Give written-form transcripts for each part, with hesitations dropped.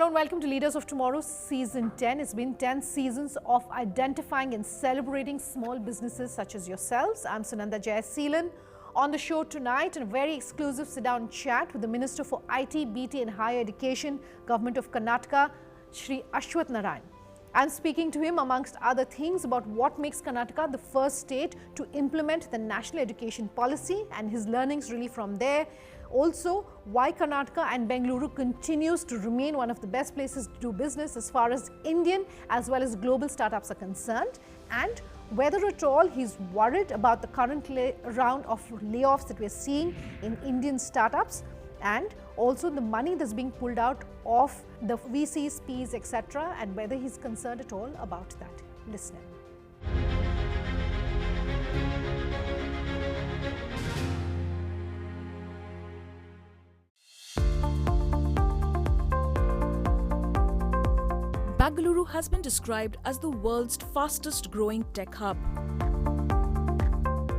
and welcome to Leaders of Tomorrow Season 10. It's been 10 seasons of identifying and celebrating small businesses such as yourselves. I'm Sunanda Jayaseelan. On the show tonight, a very exclusive sit-down chat with the Minister for IT, BT and Higher Education, Government of Karnataka, C.N Ashwath Narayan. I'm speaking to him amongst other things about what makes Karnataka the first state to implement the national education policy and his learnings really from there. Also, why Karnataka and Bangalore continues to remain one of the best places to do business as far as Indian as well as global startups are concerned, and whether at all he's worried about the current round of layoffs that we're seeing in Indian startups, and also the money that's being pulled out of the VCs, Ps, etc., and whether he's concerned at all about that. Listen in. Bangalore has been described as the world's fastest growing tech hub.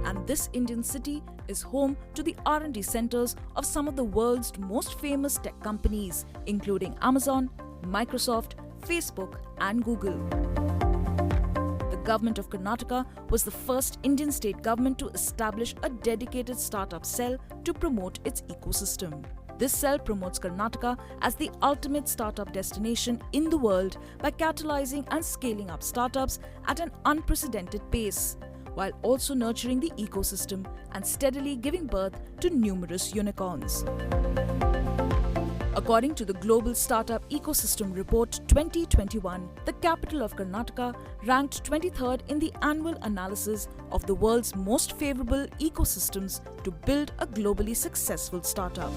And this Indian city is home to the R&D centers of some of the world's most famous tech companies, including Amazon, Microsoft, Facebook and Google. The government of Karnataka was the first Indian state government to establish a dedicated startup cell to promote its ecosystem. This cell promotes Karnataka as the ultimate startup destination in the world by catalyzing and scaling up startups at an unprecedented pace, while also nurturing the ecosystem and steadily giving birth to numerous unicorns. According to the Global Startup Ecosystem Report 2021, the capital of Karnataka ranked 23rd in the annual analysis of the world's most favorable ecosystems to build a globally successful startup.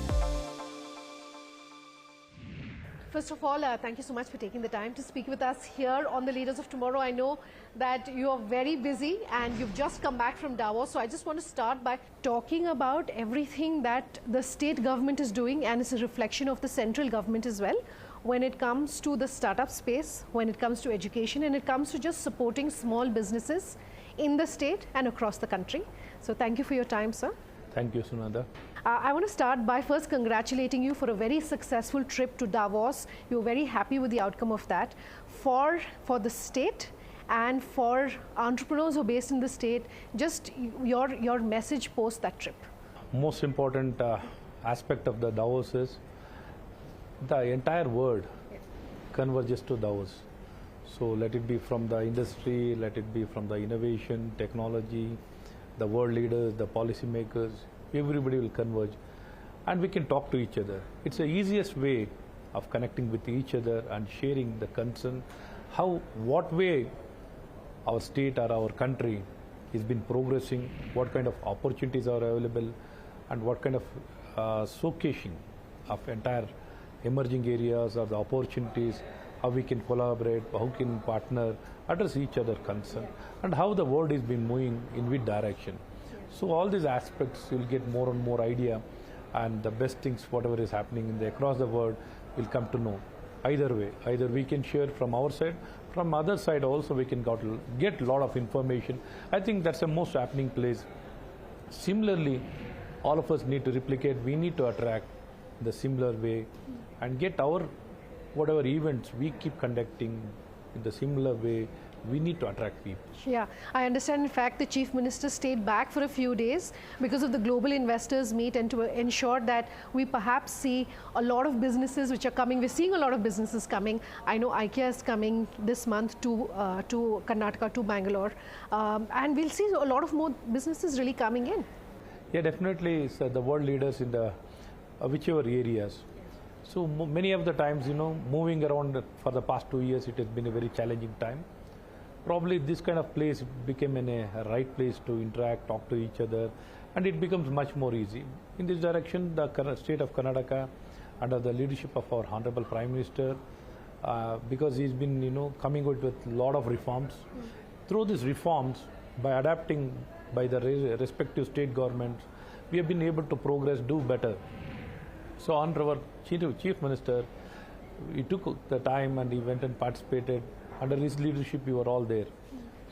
First of all, thank you so much for taking the time to speak with us here on the Leaders of Tomorrow. I know that you are very busy and you've just come back from Davos. So I just want to start by talking about everything that the state government is doing, and it's a reflection of the central government as well when it comes to the startup space, when it comes to education, and it comes to just supporting small businesses in the state and across the country. So thank you for your time, sir. Thank you, Sunanda. I want to start by first congratulating you for a very successful trip to Davos. You were very happy with the outcome of that. For the state and for entrepreneurs who are based in the state, just your message post that trip. Most important aspect of the Davos is the entire world converges to Davos. So let it be from the industry, let it be from the innovation, technology, the world leaders, the policy makers, everybody will converge and we can talk to each other. It's the easiest way of connecting with each other and sharing the concern, what way our state or our country has been progressing, what kind of opportunities are available, and what kind of showcasing of entire emerging areas or the opportunities, how we can collaborate, how we can partner, address each other concern, and how the world has been moving in which direction. So all these aspects you'll get more and more idea, and the best things whatever is happening across the world will come to know. Either way, either we can share from our side, from other side also we can get a lot of information. I think that's the most happening place. Similarly, all of us need to replicate, we need to attract the similar way and get our whatever events we keep conducting in the similar way. We need to attract people. Yeah, I understand. In fact, the Chief Minister stayed back for a few days because of the global investors meet and to ensure that we perhaps see a lot of businesses which are coming. We're seeing a lot of businesses coming. I know IKEA is coming this month to Karnataka, to Bangalore, and we'll see a lot of more businesses really coming in. Yeah, definitely. So the world leaders in the whichever areas. So many of the times, moving around for the past 2 years, it has been a very challenging time. Probably this kind of place became a right place to interact, talk to each other, and it becomes much more easy. In this direction, the state of Karnataka, under the leadership of our Honorable Prime Minister, because he's been, coming out with a lot of reforms. Through these reforms, by adapting by the respective state governments, we have been able to progress, do better. So under our Chief Minister, he took the time and he went and participated. Under his leadership, we were all there.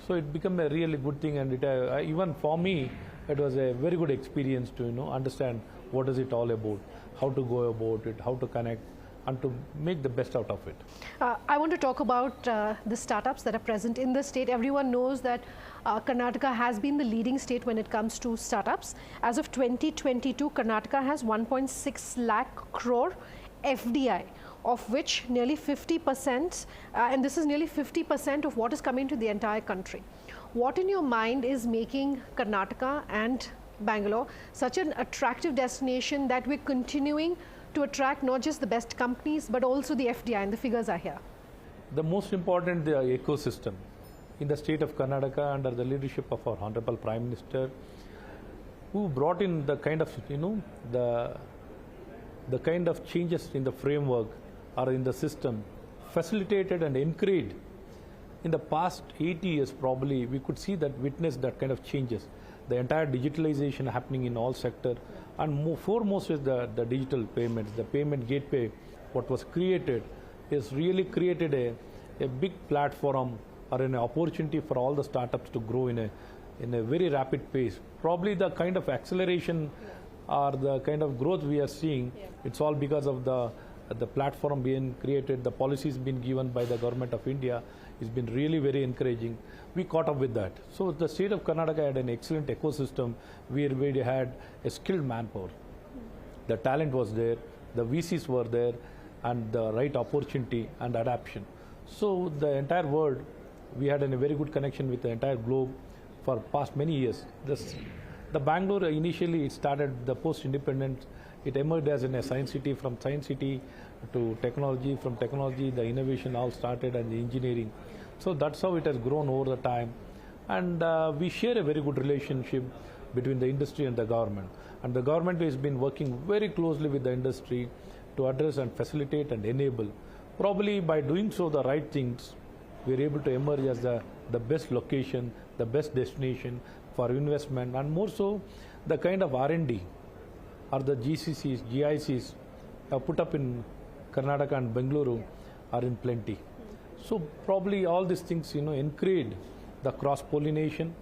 So it became a really good thing, and even for me, it was a very good experience to understand what is it all about, how to go about it, how to connect, and to make the best out of it. I want to talk about the startups that are present in the state. Everyone knows that Karnataka has been the leading state when it comes to startups. As of 2022, Karnataka has 1.6 lakh crore FDI, of which nearly 50%, and this is nearly 50% of what is coming to the entire country. What in your mind is making Karnataka and Bangalore such an attractive destination that we're continuing to attract not just the best companies, but also the FDI, and the figures are here? The most important, the ecosystem. In the state of Karnataka, under the leadership of our Honorable Prime Minister, who brought in the kind of, the kind of changes in the framework or in the system, facilitated and encouraged. In the past 80 years, probably, we could see that, witness that kind of changes. The entire digitalization happening in all sectors, and foremost is the digital payments. The payment gateway, what was created, is really created a big platform or an opportunity for all the startups to grow in a very rapid pace. Probably the kind of acceleration or the kind of growth we are seeing, it's all because of the platform being created, the policies being given by the government of India. It's been really very encouraging. We caught up with that. So the state of Karnataka had an excellent ecosystem where we had a skilled manpower. The talent was there, the VCs were there, and the right opportunity and adaptation. So the entire world, we had a very good connection with the entire globe for past many years. The Bangalore, initially it started the post-independence. It emerged as a science city. From science city to technology, from technology the innovation all started, and the engineering. So that's how it has grown over the time. And we share a very good relationship between the industry and the government. And the government has been working very closely with the industry to address and facilitate and enable. Probably by doing so the right things, we are able to emerge as the best location, the best destination for investment, and more so the kind of R&D or the GCCs, GICs put up in Karnataka and Bangalore are in plenty. So probably all these things, encourage the cross-pollination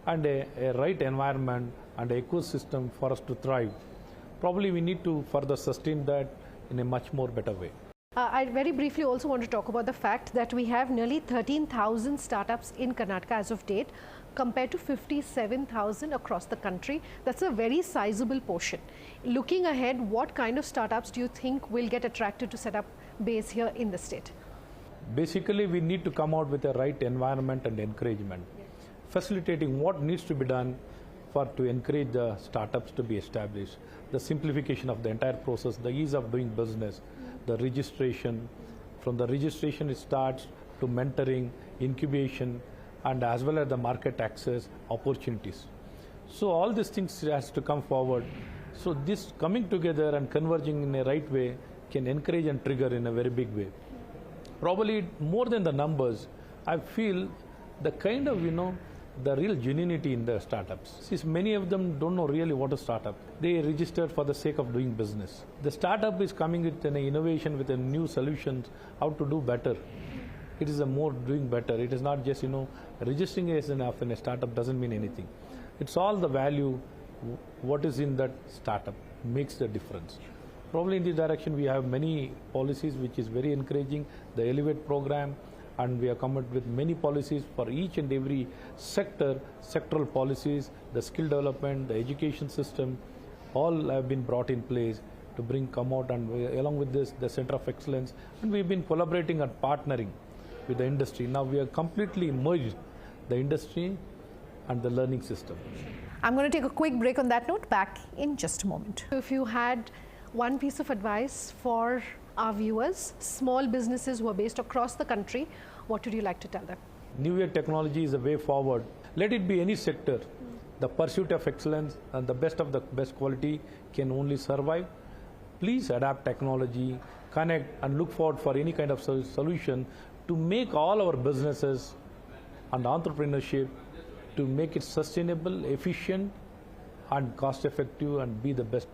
and a right environment and ecosystem for us to thrive. Probably we need to further sustain that in a much more better way. I very briefly also want to talk about the fact that we have nearly 13,000 startups in Karnataka as of date, compared to 57,000 across the country. That's a very sizable portion. Looking ahead, what kind of startups do you think will get attracted to set up base here in the state? Basically, we need to come out with a right environment and encouragement, facilitating what needs to be done to encourage the startups to be established, the simplification of the entire process, the ease of doing business, the registration. From the registration it starts to mentoring, incubation, and as well as the market access opportunities. So all these things has to come forward. So this coming together and converging in a right way can encourage and trigger in a very big way. Probably more than the numbers, I feel the kind of, the real genuinity in the startups. Since many of them don't know really what a startup. They registered for the sake of doing business. The startup is coming with an innovation, with a new solutions, how to do better. It is a more doing better. It is not just, registering as enough in a startup doesn't mean anything. It's all the value, what is in that startup makes the difference. Probably in this direction we have many policies which is very encouraging, the Elevate program, and we have come up with many policies for each and every sector, sectoral policies, the skill development, the education system, all have been brought in place to come out, and along with this, the Center of Excellence, and we've been collaborating and partnering with the industry. Now we have completely merged the industry and the learning system. I'm going to take a quick break on that note, back in just a moment. If you had one piece of advice for our viewers, small businesses who are based across the country, what would you like to tell them? New Year technology is the way forward. Let it be any sector. The pursuit of excellence and the best quality can only survive. Please adapt technology, connect, and look forward for any kind of solution to make all our businesses and entrepreneurship to make it sustainable, efficient, and cost effective, and be the best.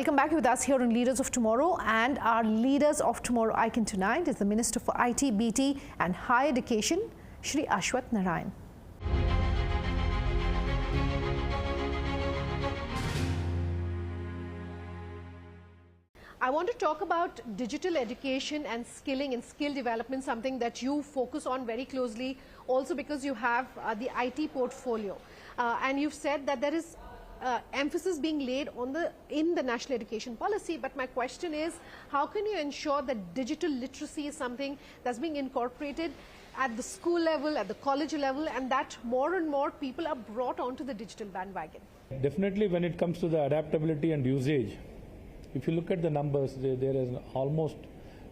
Welcome back. With us here on Leaders of Tomorrow, and our Leaders of Tomorrow icon tonight is the Minister for IT, BT and Higher Education, C.N Ashwath Narayan. I want to talk about digital education and skilling and skill development, something that you focus on very closely, also because you have the IT portfolio. And you've said that there is emphasis being laid on in the national education policy, but my question is, how can you ensure that digital literacy is something that's being incorporated at the school level, at the college level, and that more and more people are brought onto the digital bandwagon? Definitely when it comes to the adaptability and usage, if you look at the numbers, there is almost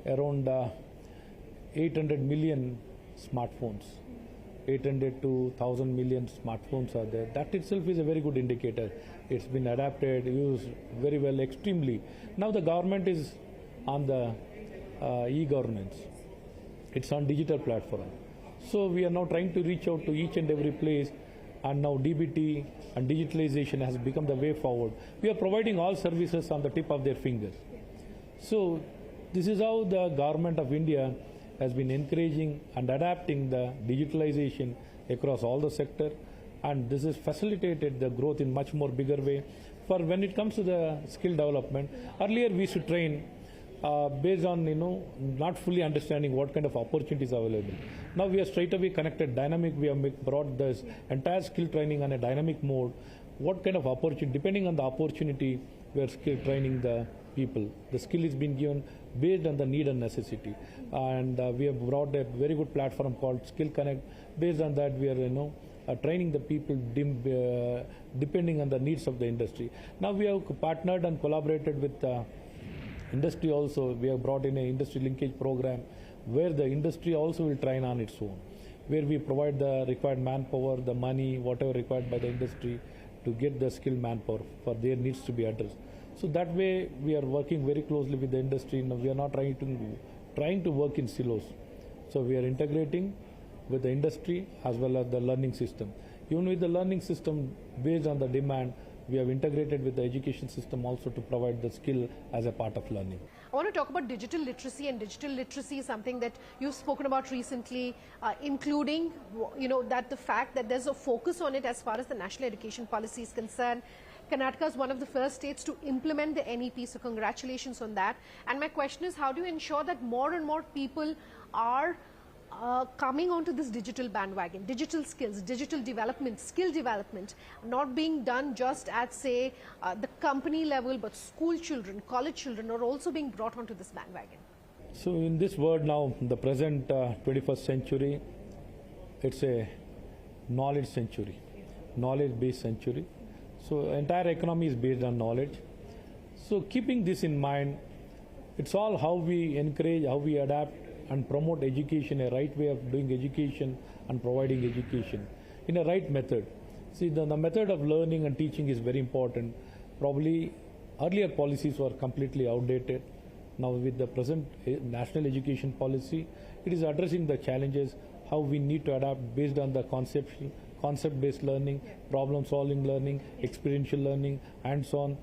around 800 million smartphones. 800 to 1,000 million smartphones are there. That itself is a very good indicator. It's been adapted, used very well, extremely. Now the government is on the e-governance. It's on digital platform. So we are now trying to reach out to each and every place, and now DBT and digitalization has become the way forward. We are providing all services on the tip of their fingers. So this is how the government of India has been encouraging and adapting the digitalization across all the sector, and this has facilitated the growth in much more bigger way. For when it comes to the skill development, earlier we used to train based on not fully understanding what kind of opportunities are available. Now we are straight away connected, dynamic. We have brought this entire skill training on a dynamic mode. What kind of opportunity, depending on the opportunity, we are skill training the people. The skill is being given based on the need and necessity, and we have brought a very good platform called Skill Connect. Based on that, we are training the people depending on the needs of the industry. Now we have partnered and collaborated with industry also. We have brought in an industry linkage program where the industry also will train on its own, where we provide the required manpower, the money, whatever required by the industry to get the skilled manpower for their needs to be addressed. So that way we are working very closely with the industry. Now we are not trying to work in silos. So we are integrating with the industry as well as the learning system. Even with the learning system based on the demand, we have integrated with the education system also to provide the skill as a part of learning. I want to talk about digital literacy, and digital literacy is something that you've spoken about recently, including that the fact that there's a focus on it as far as the national education policy is concerned. Karnataka is one of the first states to implement the NEP, so congratulations on that. And my question is, how do you ensure that more and more people are coming onto this digital bandwagon, digital skills, digital development, skill development, not being done just at, say, the company level, but school children, college children are also being brought onto this bandwagon? So in this world now, the present 21st century, it's a knowledge century, knowledge-based century. So entire economy is based on knowledge. So keeping this in mind, it's all how we encourage, how we adapt and promote education, a right way of doing education and providing education in a right method. See, the method of learning and teaching is very important. Probably earlier policies were completely outdated. Now with the present national education policy, it is addressing the challenges, how we need to adapt based on the concept-based learning, problem-solving learning, experiential learning, hands-on,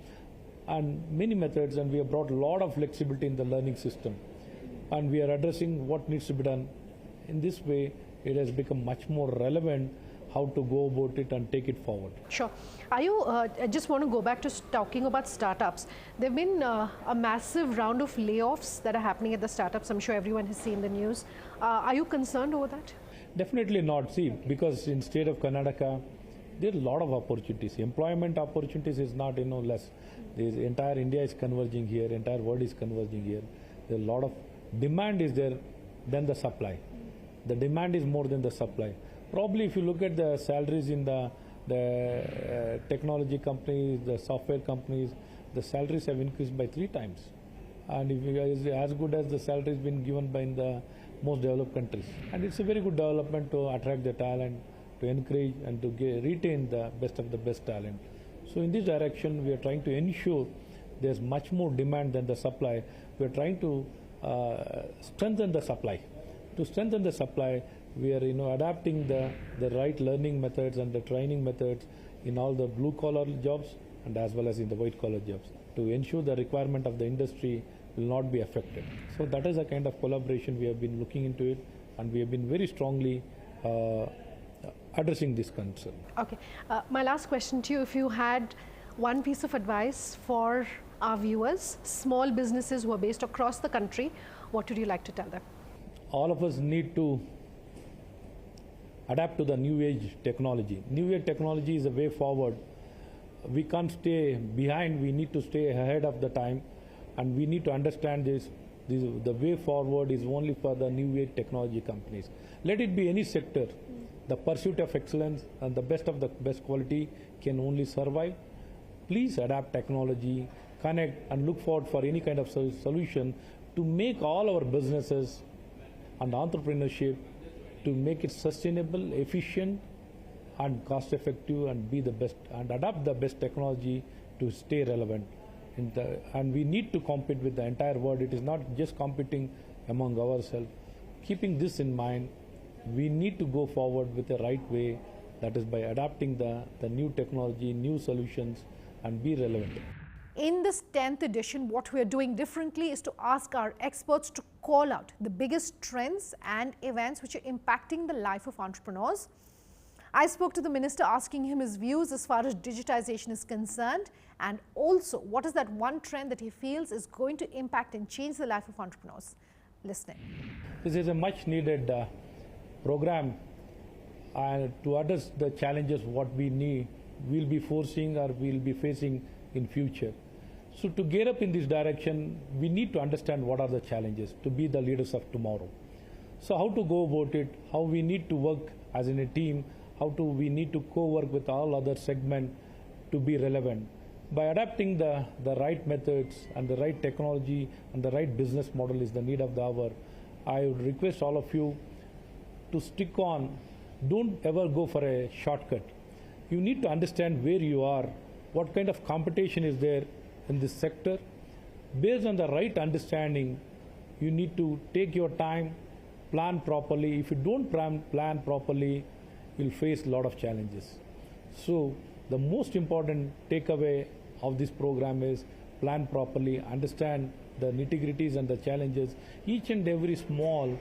and many methods, and we have brought a lot of flexibility in the learning system. And we are addressing what needs to be done. In this way, it has become much more relevant how to go about it and take it forward. Sure. I just want to go back to talking about startups. There have been a massive round of layoffs that are happening at the startups. I'm sure everyone has seen the news. Are you concerned over that? Definitely not. See, because in state of Karnataka, there are a lot of opportunities. Employment opportunities is not less. The entire India is converging here. Entire world is converging here. There are a lot of demand is there than the supply. The demand is more than the supply. Probably if you look at the salaries in the technology companies, the software companies, the salaries have increased by 3 times. And if it is as good as the salaries been given by in the most developed countries. And it's a very good development to attract the talent, to encourage and to retain the best of the best talent. So in this direction, we are trying to ensure there's much more demand than the supply. We are trying to strengthen the supply. To strengthen the supply, we are adapting the right learning methods and the training methods in all the blue collar jobs and as well as in the white collar jobs. to ensure the requirement of the industry will not be affected. So that is a kind of collaboration we have been looking into it, and we have been very strongly addressing this concern. Okay. My last question to you, if you had one piece of advice for our viewers, small businesses who are based across the country, what would you like to tell them? All of us need to adapt to the new age technology. New age technology is a way forward. We can't stay behind, we need to stay ahead of the time, and we need to understand this. The way forward is only for the new age technology companies. Let it be any sector. The pursuit of excellence and the best quality can only survive. Please adapt technology, connect, and look forward for any kind of solution to make all our businesses and entrepreneurship to make it sustainable, efficient, and cost effective, and be the best, and adopt the best technology to stay relevant. And we need to compete with the entire world. It is not just competing among ourselves. Keeping this in mind, we need to go forward with the right way, that is by adapting the new technology, new solutions, and be relevant. In this 10th edition, what we are doing differently is to ask our experts to call out the biggest trends and events which are impacting the life of entrepreneurs. I spoke to the minister asking him his views as far as digitization is concerned, and also what is that one trend that he feels is going to impact and change the life of entrepreneurs. Listening. This is a much needed program to address the challenges what we will be forcing or will be facing in future. So to get up in this direction, we need to understand what are the challenges to be the leaders of tomorrow. So how to go about it, how we need to work as in a team, we need to co-work with all other segments to be relevant. By adapting the right methods and the right technology and the right business model is the need of the hour. I would request all of you to stick on, don't ever go for a shortcut. You need to understand where you are, what kind of competition is there in this sector. Based on the right understanding, you need to take your time, plan properly. If you don't plan properly, you'll face a lot of challenges. So the most important takeaway of this program is plan properly, understand the nitty-gritties and the challenges. Each and every small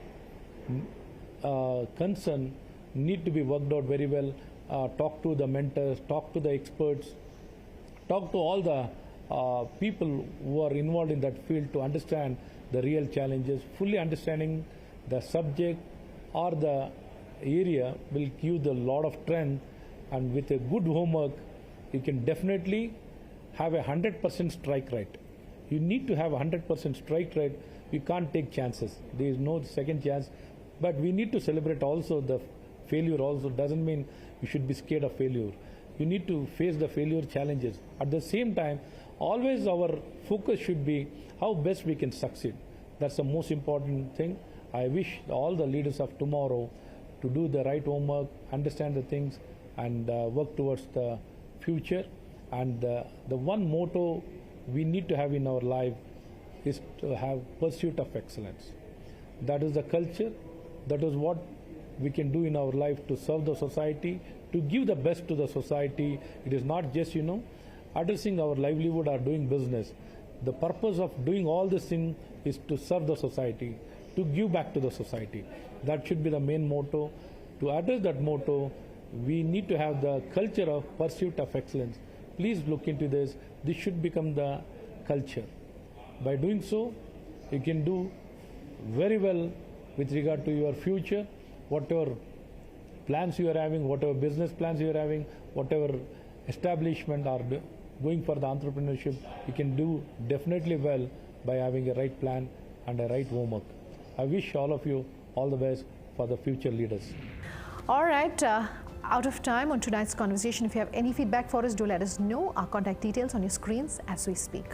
concern need to be worked out very well. Talk to the mentors, talk to the experts, talk to all the people who are involved in that field to understand the real challenges. Fully understanding the subject or the area will give a lot of trend, and with a good homework, you can definitely have 100% strike rate. You need to have 100% strike rate. You can't take chances. There is no second chance. But we need to celebrate also the failure also. Doesn't mean you should be scared of failure. You need to face the failure challenges. At the same time, always our focus should be how best we can succeed. That's the most important thing. I wish all the leaders of tomorrow to do the right homework, understand the things, and work towards the future. And the one motto we need to have in our life is to have pursuit of excellence. That is the culture. That is what we can do in our life to serve the society, to give the best to the society. It is not just, addressing our livelihood or doing business. The purpose of doing all this thing is to serve the society, to give back to the society. That should be the main motto. To address that motto, we need to have the culture of pursuit of excellence. Please look into this. This should become the culture. By doing so, you can do very well with regard to your future, whatever plans you are having, whatever business plans you are having, whatever establishment are going for the entrepreneurship, you can do definitely well by having a right plan and a right homework. I wish all of you all the best for the future leaders. All right. Out of time on tonight's conversation. If you have any feedback for us, do let us know. Our contact details on your screens as we speak.